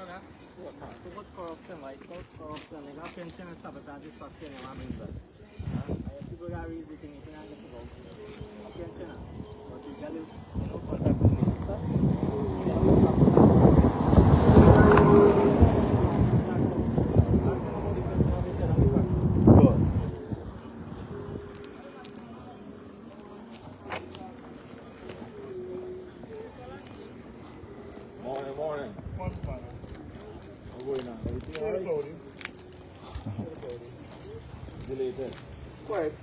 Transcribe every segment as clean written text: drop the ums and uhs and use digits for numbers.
Too much corruption, right? So corruption, they got pension and sabotage is fucking them, I mean that. People got easy thing, you can get to go. Pension, but you got to, contact the minister. Morning. What's going on? Everything all right? Deleted. Quiet.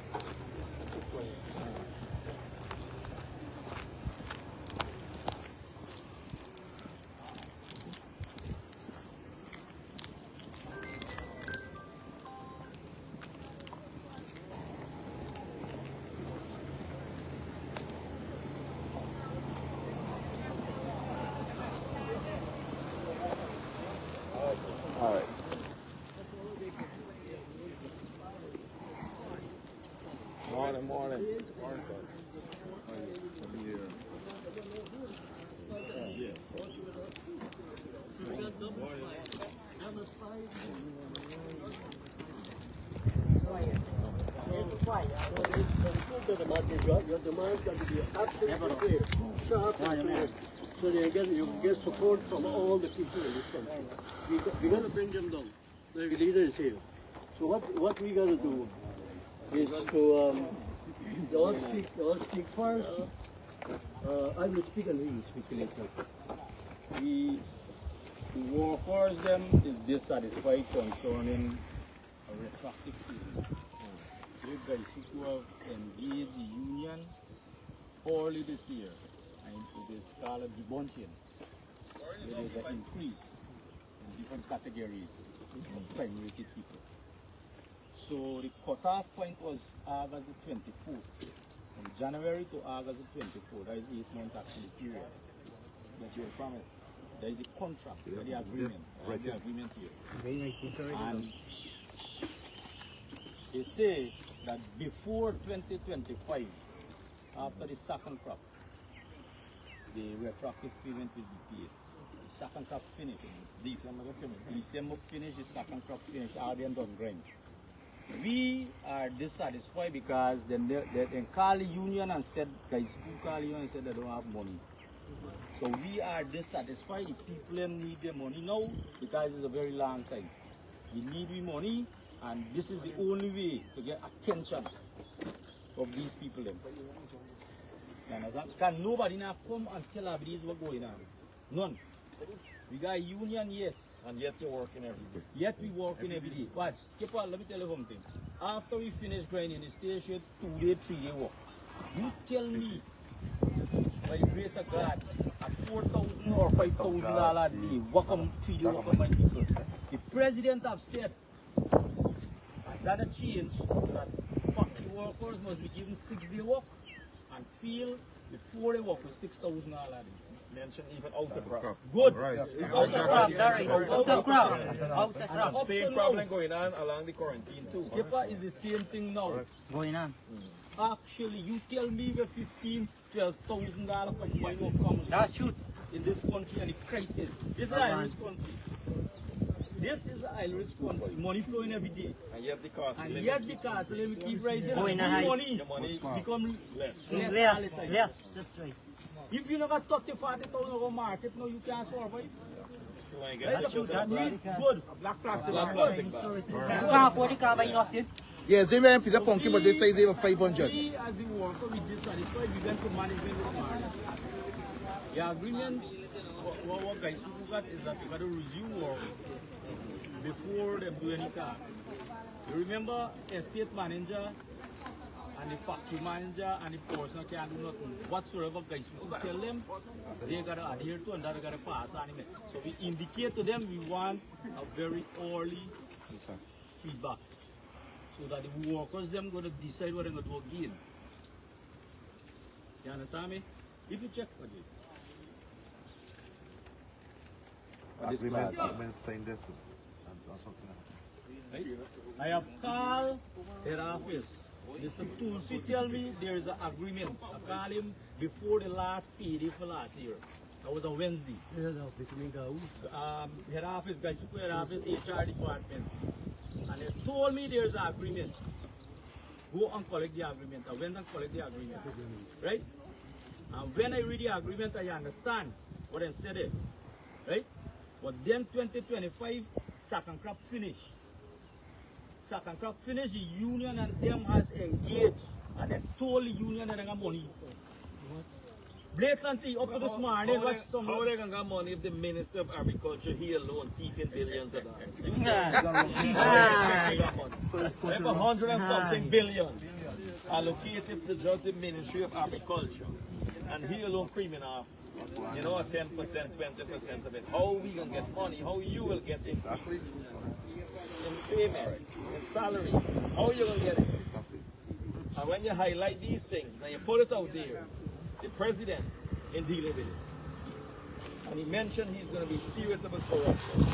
All right. Morning. Morning, sir. How are you? Good to be here. So you get support from all the people in this country. We're going to bring them down. The leader is here. So what we got to do is to they all speak first. I will speak and he will speak later. The workers them is dissatisfied concerning a retroactive season. We guys who have engaged the union early this year, and it is called the bunching. There is an increase in different categories of crime-related people. So the cutoff point was August the 24th. From January to August the 24th, that is 8 month actually period. That you were promised. There is a contract, the agreement, the agreement here. And they say that before 2025, after the second crop, the retroactive payment will be paid. The second crop finished. December finish, the second crop finish, all them done grind. We are dissatisfied because then they call the union and said, guys who call the union and said they don't have money. So we are dissatisfied. The people need their money now because it's a very long time. We need the money, and this is the only way to get attention of these people. Can nobody now come and tell our this what's going on? None. We got a union, yes. And yet you're working every day. Yet we working every day. Watch, Skipper, let me tell you something. After we finish grinding the station, 2-day, 3-day work. You tell me, by the grace of God, at $4,000 or $5,000 a day, work on 3-day work on my people. The president have said that a change, that factory workers must be given 6-day work and feel the 4-day work with $6,000 a day. Mention even out of crop. Good. Right. It's out of crop. Out of crop. Same problem going on along the quarantine too. Skipper is the same thing now. Going on. Actually, you tell me where $15,000-12,000 per month comes That's truth. in this country and the crisis. This is an Irish country. This is an Irish country. Money flowing every day. And yet the cost. And yet the cost will keep rising. Going And high. money become less all the time. Less. That's right. If you never 30,000-40,000 over market, no, you can't survive. That means good. Black plastic. Can't afford the car buying off it. Yes, they went a punky, but they say they were 500. We as a worker, we dissatisfied, we went to management of the market. The agreement, what guys who got is that we got to resume work before they do any car. You remember estate manager and the factory manager and the person can't do nothing whatsoever. Guys who tell them they got to adhere to and that they got to pass on it. So we indicate to them we want a very early feedback, so that the workers them going to decide what they're going to do again. You understand me? If you check again. Agreement signed it or something. Right? I have called their office. Mr. Tulsi tell me there is an agreement. I called him before the last payday for last year. That was on Wednesday. Head Office, guys, head office, HR department. And they told me there's an agreement. Go and collect the agreement. I went and collect the agreement. Right? And when I read the agreement, I understand what I said it. Right? But then 2025, sack and crop finish. Sack and crop finish, the union and them has engaged. And they told the union that they got money. Blatantly, up to this morning, watch some. How they gonna get money if the Minister of Agriculture, he alone, thieving billions of dollars? Like 100 and something billion allocated to just the Ministry of Agriculture. And he alone creaming off, 10%, 20% of it. How we gonna get money? How you will get it? In payments, in salary. How you gonna get it? And when you highlight these things and you put it out there, the president in dealing with it. And he mentioned he's going to be serious about corruption.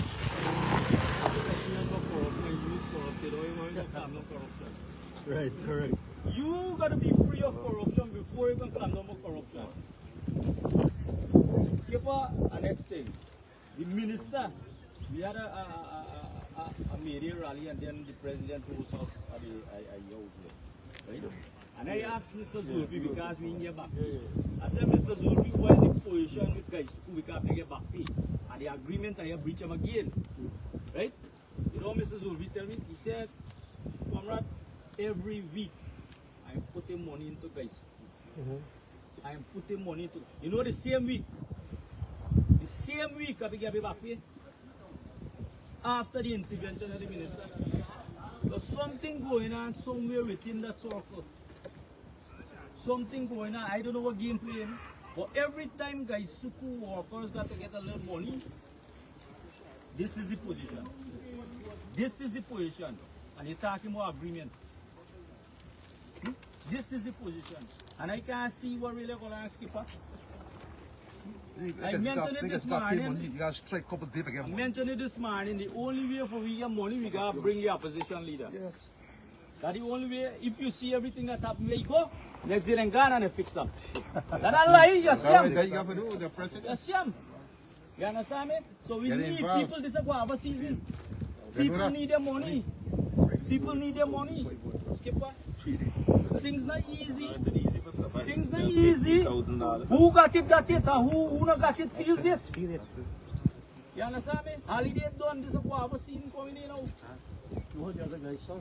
Right, correct. You got to be free of corruption before you can claim no more corruption. Skipper, the next thing. The minister, we had a media rally and then the president hosts us at the right? And I asked Mr. Zulfi because we didn't get back pay. I said, Mr. Zulfi, what is the position with guys who we can't get back pay? And the agreement I have breached him again. Right? You know what Mr. Zulfi tell me? He said, comrade, every week I am putting money into guys. I am putting money into, you know, the same week I get back pay after the intervention of the minister. There's something going on somewhere within that circle. Something going on. I don't know what game playing. But every time guys Suku workers got to get a little money, this is the position. This is the position. And you're talking about agreement. This is the position. And I can't see what really going on, Skipper. I mentioned it this morning. You got to strike a couple days again. I mentioned it this morning. The only way for we get money, we got to bring the opposition leader. Yes. That's the only way. If you see everything that happens where you go, next year in Ghana and fix them. That's not lie, you see them. You see them. You understand me? So we need people, this is guava season. People need their money. People need their money. Skipper. Things not easy. Things not easy. Who got it, and who not got it, feels it. You understand me? Holiday done, this is guava season coming in now. What the other guys saw?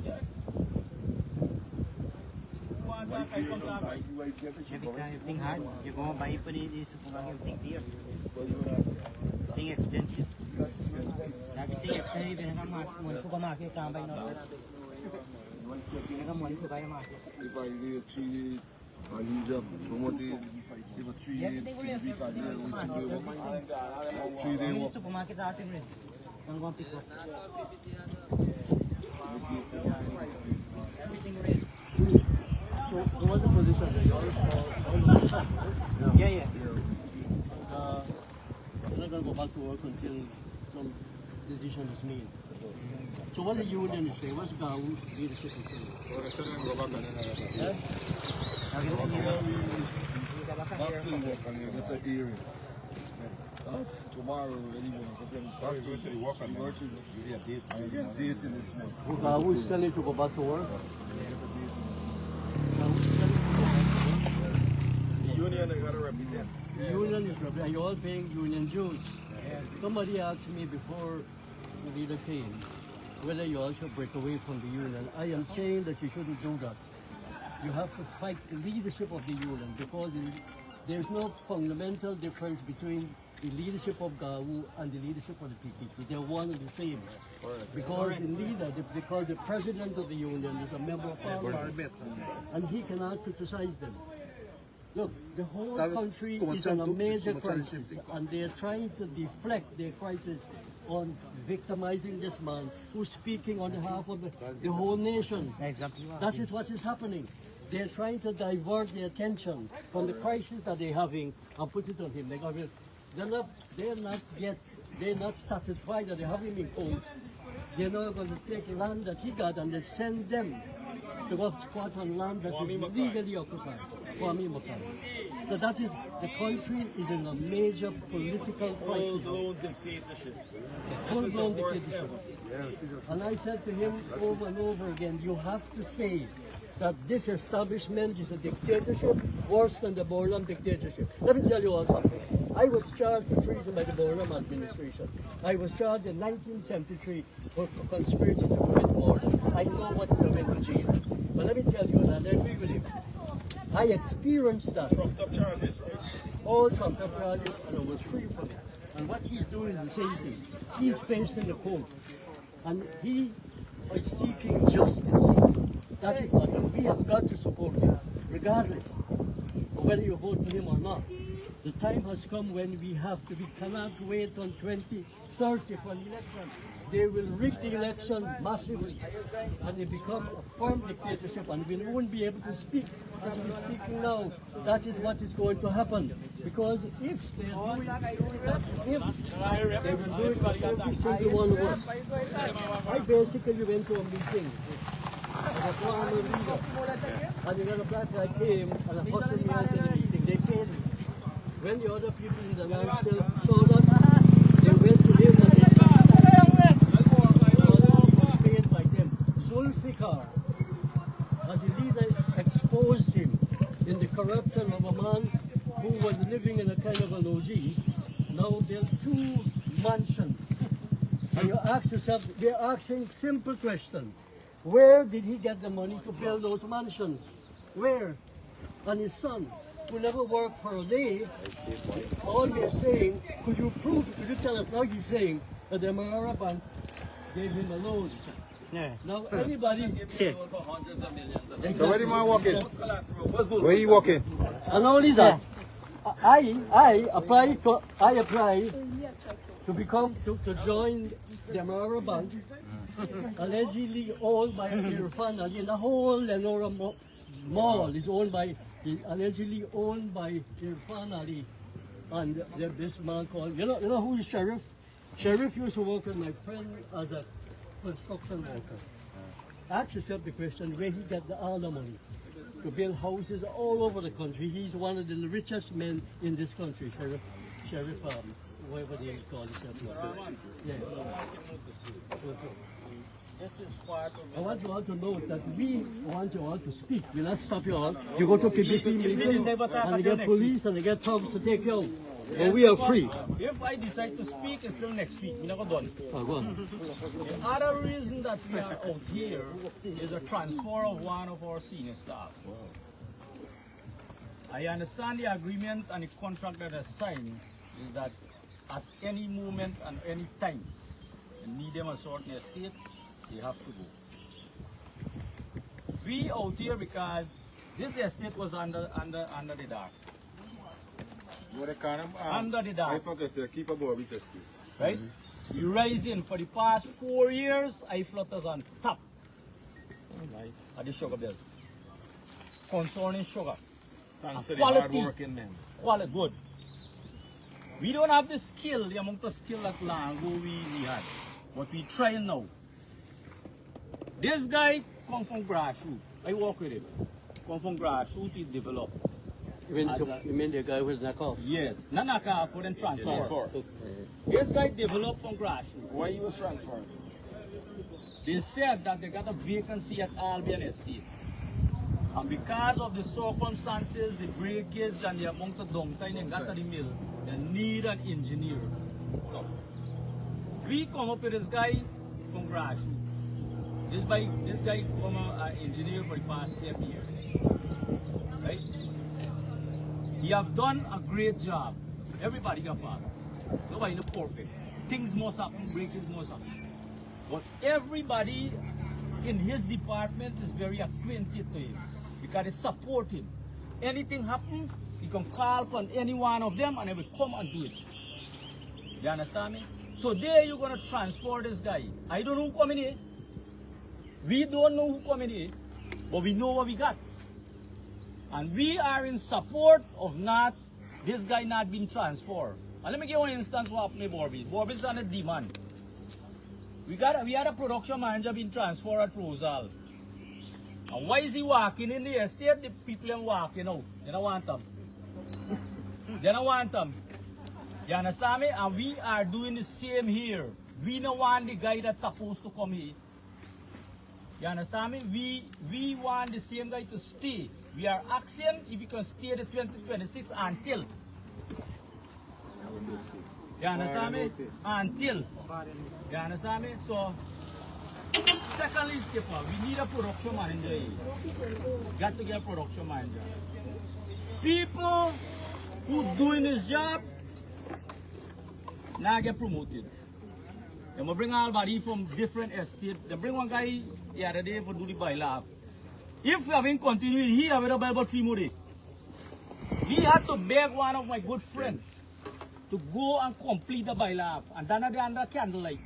Yeah. Everything hard. You go and buy it, is everything dear. Everything expensive. Everything expensive. You have money for market, can't buy no. You have money for buy a market. If I did 3 days, I need to promote it. If a 3 days, 3 days. Supermarket out in rent. Don't go and pick up. Everything raised. So what's the position? Yeah. You're not going to go back to work until some decision is made. So what the union is saying? What's Gawu's leadership is saying? Back to work and you get a hearing. Tomorrow, anyway, because I'm back to work and go to a date in this month. Gawu is telling to go back to work? The union I gotta represent. The union is representing, you're all paying union dues. Somebody asked me before the leader came whether you all should break away from the union. I am saying that you shouldn't do that. You have to fight the leadership of the union because there's no fundamental difference between the leadership of Gawu and the leadership of the PPP. They're one and the same. Because because the president of the union is a member of parliament and he cannot criticize them. Look, the whole country is in a major crisis and they're trying to deflect their crisis on victimizing this man who's speaking on behalf of the whole nation. Exactly. That is what is happening. They're trying to divert the attention from the crisis that they're having and put it on him. They're not satisfied that they have him in court they're not going to take land that he got and they send them to go squat on land that is legally occupied. Kwame Makari. So that is, the country is in a major political crisis. Full-blown dictatorship. Full-blown dictatorship. And I said to him over and over again, you have to say that this establishment is a dictatorship worse than the Borlam dictatorship. Let me tell you all something. I was charged for treason by the Borlam administration. I was charged in 1973 for conspiracy to commit murder. I know what it went to jail. But let me tell you, and I agree with him, I experienced that. Trumped up charges, right? All trumped up charges, and I was free from it. And what he's doing is the same thing. He's facing the court. And he is seeking justice. That is what we have got to support him, regardless of whether you vote for him or not. The time has come when we cannot wait on 2030 for an election. They will rig the election massively, and it become a firm dictatorship, and we won't be able to speak as we're speaking now. That is what is going to happen. Because if they do that to him, they will do it to every single one of us. I basically went to a meeting with a former leader, and another black guy came and hustled me out of the meeting. They paid me. When the other people in the land still saw that, they went to him and they paid by them. Zulfikar, as a leader, exposed him in the corruption of a man who was living in a kind of an OG. Now there's 2 mansions. And you ask yourself, they're asking simple question. Where did he get the money to build those mansions? Where? And his son, who never worked for a day, all they're saying, could you tell us, now he's saying that the Marara Bank gave him a loan. Yeah. Now everybody, Shit. So where the man walking? Where he walking? and not only that, I applied to join the Marara Bank, allegedly owned by Irfan Ali, and the whole Lenora Mall is allegedly owned by Irfan Ali and this man called, you know who is Sheriff? Sheriff used to work with my friend as a construction worker. Ask yourself the question, where he got all the money to build houses all over the country. He's one of the richest men in this country, Sheriff, whatever they call himself. Yeah. This is part of I want you all to know that we want you all to speak. We'll not stop you all. You go to PBP meetings and they get police and they get thugs to take you out. But we are free. If I decide to speak, it's still next week. We're not done. Oh, go on. The other reason that we are out here is a transfer of one of our senior staff. I understand the agreement and the contract that is signed is that at any moment and any time, you need them a certain estate, they have to go. We out here because this estate was under the dark. Under the dark. Right? You rising for the past 4 years, I floaters on top of the sugar bill. Concerning sugar. Thanks to the hard-working men. Quality, good. We don't have the skill, the amount of skill that long ago we had. But we try now. This guy come from grassroots. I work with him. Come from grassroots, he develop. You mean the guy with the off? Yes. Not knock off, but then transfer. This guy developed from grassroots. Why he was transferred? They said that they got a vacancy at Albion Estate. And because of the circumstances, the breakage and the amount of downtime they got at the mill, they need an engineer. We come up with this guy from grassroots. This guy become an engineer for the past 7 years. Right? He have done a great job. Everybody got fault. Nobody is perfect. Things must happen, breakage must happen. But everybody in his department is very acquainted to him because they support him. Anything happen, he can call upon any one of them and they will come and do it. You understand me? Today you're going to transfer this guy. I don't know who coming here. We don't know who coming here, but we know what we got. And we are in support of this guy not being transferred. And let me give you an instance what happened to Borbis. Borbis is on a demand. We had a production manager being transferred at Rosal. And why is he walking in the estate? The people are walking out. They don't want them. They don't want them. You understand me? And we are doing the same here. We don't want the guy that's supposed to come here. You understand me? We want the same guy to stay. We are asking if he can stay the 2026 until. You understand me? Until. You understand me? So, secondly, skipper, we need a production manager here. Got to get a production manager. People who doing this job now get promoted. They will bring everybody from different estates. They bring one guy the other day for do the bailab. If we have been continuing here, we have about 3 more days. We had to beg one of my good friends to go and complete the bailab. And then at the under candlelight,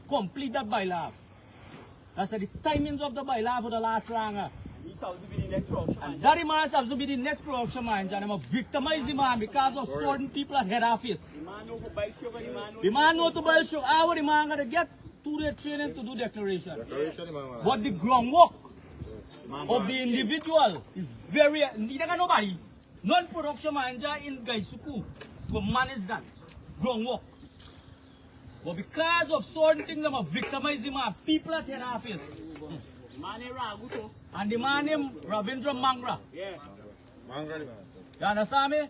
complete that bailab. That's the timings of the bailab for the last longer. And that man has to be the next production manager. And I'm a victimize the man because of certain people at head office. The man know to buy sugar. How the man gonna get to the training to do declaration? But the groundwork of the individual is very. You don't got nobody. Non-production manager in Gaisuku will manage that groundwork. But because of certain things, I'm a victimize the man. People at head office. And the man named Ravindra Mangra. Yeah. You understand me?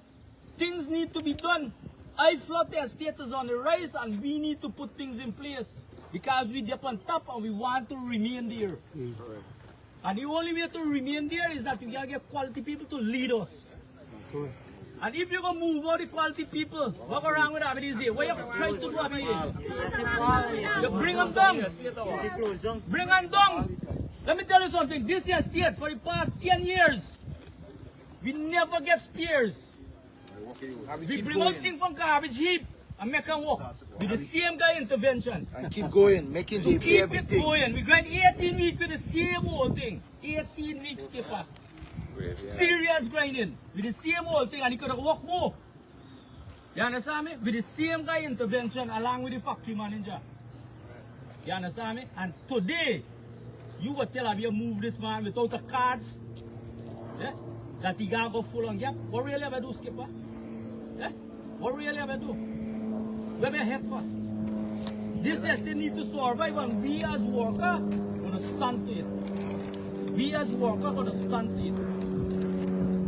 Things need to be done. I float their status on the rise and we need to put things in place. Because we're up on top and we want to remain there. And the only way to remain there is that we gotta get quality people to lead us. And if you're gonna move all the quality people, walk around with everything here. What you trying to do over here? You bring them down. Bring them down. Let me tell you something, this year state for the past 10 years, we never get spares. We bring out things from garbage heap and make them work with the same guy intervention. And keep going, making the keep it going. We grind 18 weeks with the same old thing. 18 weeks skipper. Serious grinding with the same old thing and he could have worked more. You understand me? With the same guy intervention along with the factory manager. You understand me? And today, you would tell him you move this man without the cards, yeah? That he got go full on gap. What really have I do, skipper? Yeah? What really have I do? Where we head for? This estate need to survive and we as worker gonna stand to it. We as worker gonna stand to it.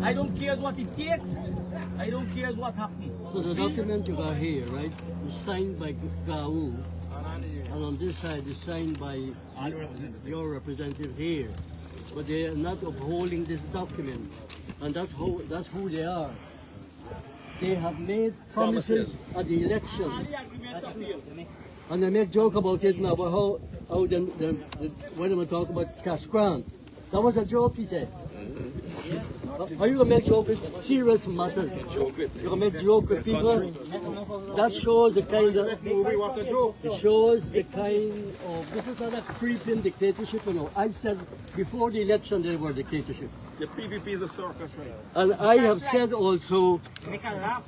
I don't care what it takes. I don't care what happens. So the document you got here, right, is signed by Gaul. And on this side is signed by your representative here. But they are not upholding this document. And that's who they are. They have made promises at the election. And they make joke about it now, about how when they talk about cash grant. That was a joke, he said. Are you going to make joke with serious matters? You're going to make joke with people? That shows the kind of... It shows the kind of... This is not a creeping dictatorship, you know. I said before the election they were dictatorship. The PPP is a circus, right? And I have said also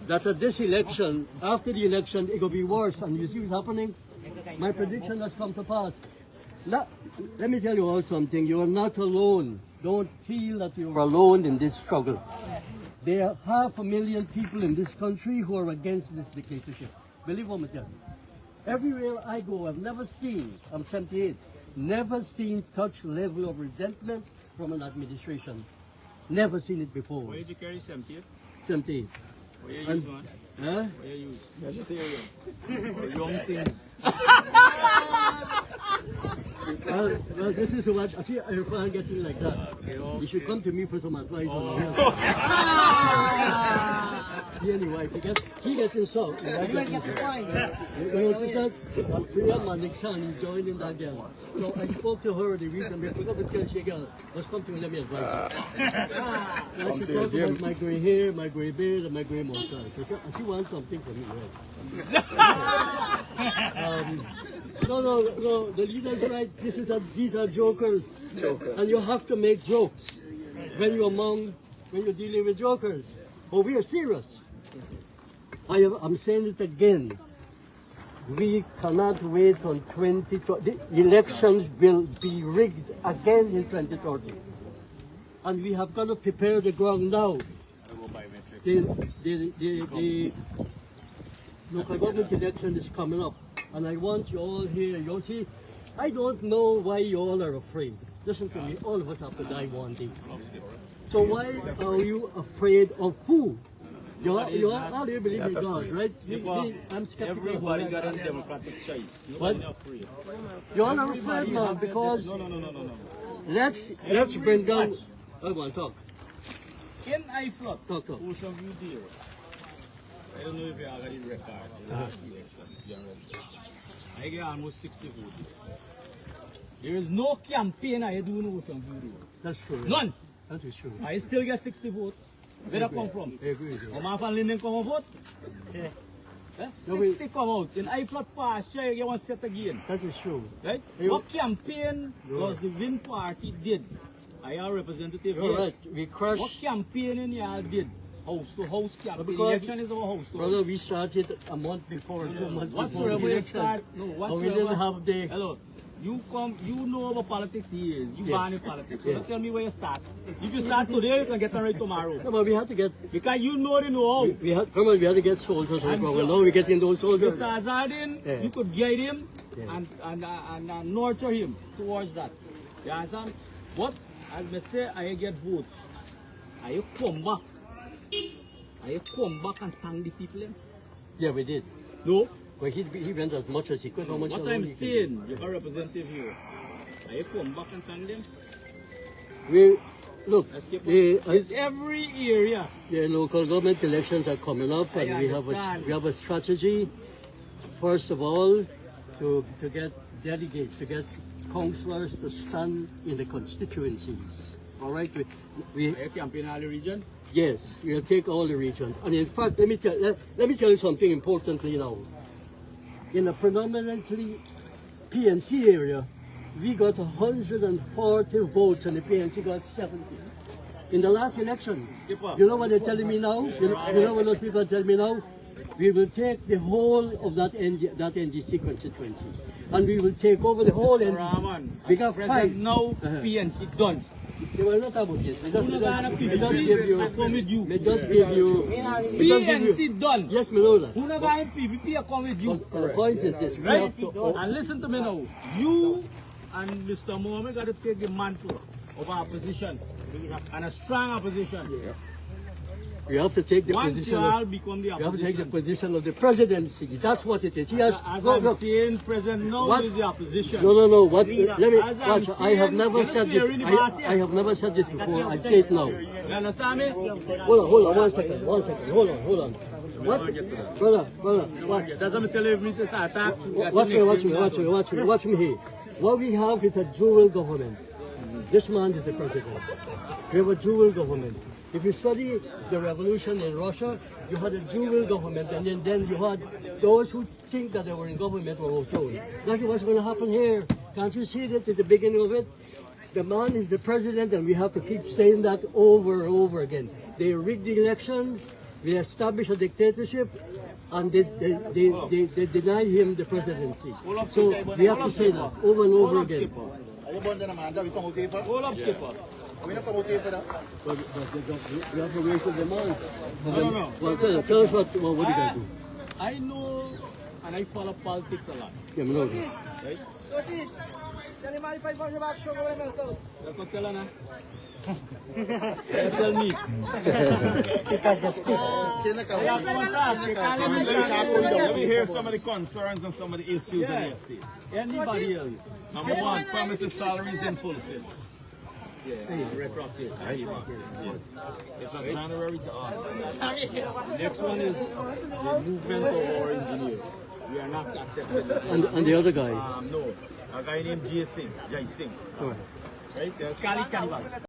that at this election, after the election, it will be worse. And you see what's happening? My prediction has come to pass. Now, let me tell you all something. You are not alone. Don't feel that you are alone in this struggle. There are 500,000 people in this country who are against this dictatorship. Believe what I tell you. Everywhere I go, I've never seen, I'm 78, never seen such level of resentment from an administration. Never seen it before. Where did you carry 78? 78. Where you use one? Huh? Where you use? Vegetarian. Or young things. Well, this is what I see. Irfan getting like that. You should come to me for some advice on this. Anyway, he gets insulted. You notice that? Priya Maniksan is joining that girl. So I spoke to her the reason because the girl she girl was come to me, let me advise her. Now she talks about my grey hair, my grey beard, and my grey mustache. So she wants something from me, right? No, the leader is right. These are jokers. And you have to make jokes when you're dealing with jokers. But we are serious. I'm saying it again. we cannot wait on 2020. The elections will be rigged again in 2030. And we have got to prepare the ground now. The local government election is coming up. And I want you all here, you see, I don't know why you all are afraid. Listen to me, all of us have to die one day. So why are you afraid of who? You all you believe in God, right? I'm skeptical. Everybody got a democratic choice. What? You all are afraid now because let's bring down. I want to talk. In IFLOT, Talk. Ocean View deal. I don't know if you already record the last election. I get almost 60 votes. There is no campaign I do in Ocean View deal. That's true. None. That is true. I still get 60 votes. Where that come from? I agree with you. My family didn't come and vote. 60 come out. In IFLOT pass, you get one set again. That is true. Right? What campaign does the Win Party did? I am representative You're yes. right. We crushed. What campaign in y'all did? House to house campaign. Because, Election is our house to Brother, house. we started a month before, 2 months before Whatsoever the you election. start, no, And whatsoever. we didn't have the. Hello. You come, you know about politics years. You Yeah. born in politics. So Yeah. don't tell me where you start. If you start today, you can get right tomorrow. No, but we had to get. Because you know the know-how. We had to get soldiers on the And ground. Now we're getting those soldiers. Mr. Azadin, Yeah. you could guide him Yeah. and nurture him towards that. You understand? But as I say, I get votes. I come back. I come back and thank the people. Yeah, we did. No. But he went as much as he could. How much What alone I'm he could saying, you're a representative here. I come back and thank them. do. We look. It's every area. The local government elections are coming up, and I we have a strategy. First of all, to get delegates, to get councillors to stand in the constituencies. All right, we I campaign all the region. yes, we'll take all the regions. And in fact, let me tell you something importantly now. In a predominantly PNC area, we got 140 votes, and the PNC got 70. In the last election, you know what they're telling me now? You know what those people are telling me now? We will take the whole of that NDC constituency, and we will take over the whole NDC. Rahman, We got present 5. now, PNC done. They were not about this. We just give you. PNC done. Yes, we know that. Who not going PPP, I come with you. The point is this. We Right? have to, And listen to me now. You and Mr. Mohhammed got to take the mantle of our opposition. And a strong opposition. we have to take the Once position. you all become the We have to take the opposition. position of the presidency. That's what it is. He has. As Look, I'm look. saying, present now What? is the opposition. No. What? Let me. As I'm Watch. I have saying, never you said see, this. really massive. I have never said this before. I say it now. You understand me? Hold on. 1 second. Hold on. What? Brother. What? That's what I'm telling you to start attack. Watch me here. What we have is a dual government. This man is the president. We have a dual government. If you study the revolution in Russia, you had a dual government, and then you had those who think that they were in government were overthrown. That's what's going to happen here. Can't you see that at the beginning of it? The man is the president, and we have to keep saying that over and over again. They rigged the elections, they established a dictatorship, and they deny him the presidency. So we have to say that over and over again. Hold up, skipper. But we have to wait for the man. No. Well, tell us what are you going to do? I know and I follow politics a lot. Yeah, no. Right? You can tell her now. Tell me. Let me hear some of the concerns and some of the issues in the state. Anybody else? Number one, promises salaries didn't fulfill. Yeah, retroactive. It's from January to August. Next one is the movement of our engineer. We are not accepting that. And the other guy. No, a guy named Jai Singh. All right. Right? There's Kali Kanibal.